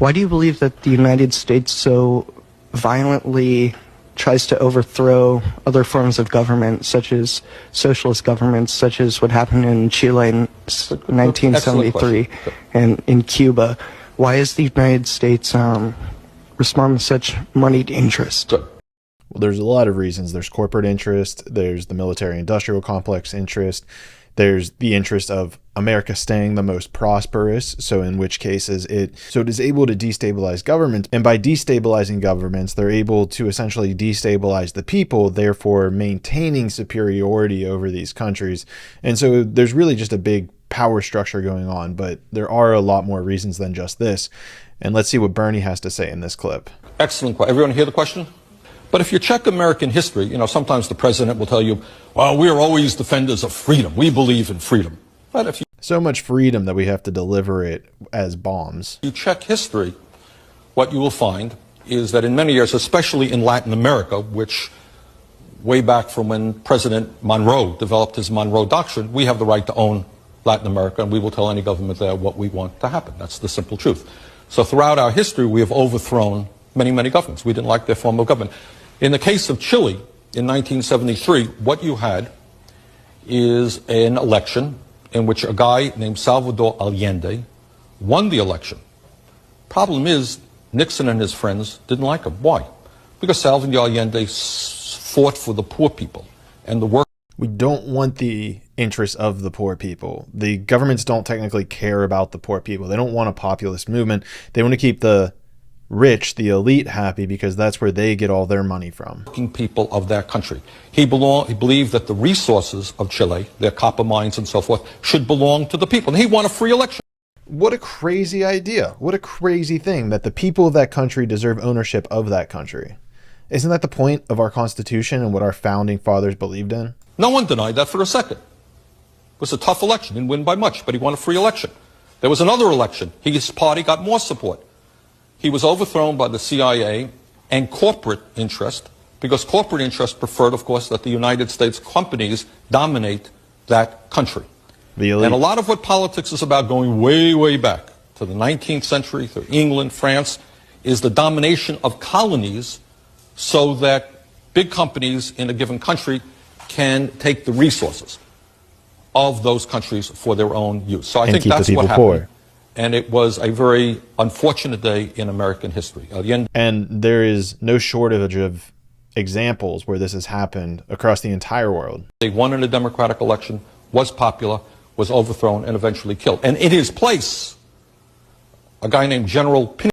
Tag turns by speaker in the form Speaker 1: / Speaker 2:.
Speaker 1: Why do you believe that the United States so violently tries to overthrow other forms of government, such as socialist governments, such as what happened in Chile in 1973 and in Cuba? Why is the United States responding with such moneyed interest?
Speaker 2: Well, there's a lot of reasons. There's corporate interest, there's the military-industrial complex interest, there's the interest of America staying the most prosperous, so in which cases it is able to destabilize governments, and by destabilizing governments, they're able to essentially destabilize the people, therefore maintaining superiority over these countries. And so there's really just a big power structure going on, but there are a lot more reasons than just this. And let's see what Bernie has to say in this clip.
Speaker 3: Excellent. Everyone hear the question? But if you check American history, sometimes the president will tell you, well, we are always defenders of freedom. We believe in freedom. But if you
Speaker 2: so much freedom that we have to deliver it as bombs.
Speaker 3: You check history, what you will find is that in many years, especially in Latin America, which way back from when President Monroe developed his Monroe Doctrine, we have the right to own Latin America, and we will tell any government there what we want to happen. That's the simple truth. So throughout our history, we have overthrown many, many governments. We didn't like their form of government. In the case of Chile, in 1973, what you had is an election in which a guy named Salvador Allende won the election. Problem is, Nixon and his friends didn't like him. Why? Because Salvador Allende fought for the poor people and the work.
Speaker 2: We don't want the interests of the poor people. The governments don't technically care about the poor people. They don't want a populist movement. They want to keep the rich, the elite, happy because that's where they get all their money from.
Speaker 3: People of that country. He believed that the resources of Chile, their copper mines and so forth, should belong to the people. And he won a free election.
Speaker 2: What a crazy idea. What a crazy thing that the people of that country deserve ownership of that country. Isn't that the point of our Constitution and what our founding fathers believed in?
Speaker 3: No one denied that for a second. It was a tough election. He didn't win by much, but he won a free election. There was another election. His party got more support. He was overthrown by the CIA and corporate interest, because corporate interest preferred, of course, that the United States companies dominate that country. And a lot of what politics is about, going way, way back to the 19th century, to England, France, is the domination of colonies so that big companies in a given country can take the resources of those countries for their own use. So I think that's what happened. Poor. And it was a very unfortunate day in American history.
Speaker 2: And there is no shortage of examples where this has happened across the entire world.
Speaker 3: They won in a democratic election, was popular, was overthrown, and eventually killed. And in his place, a guy named General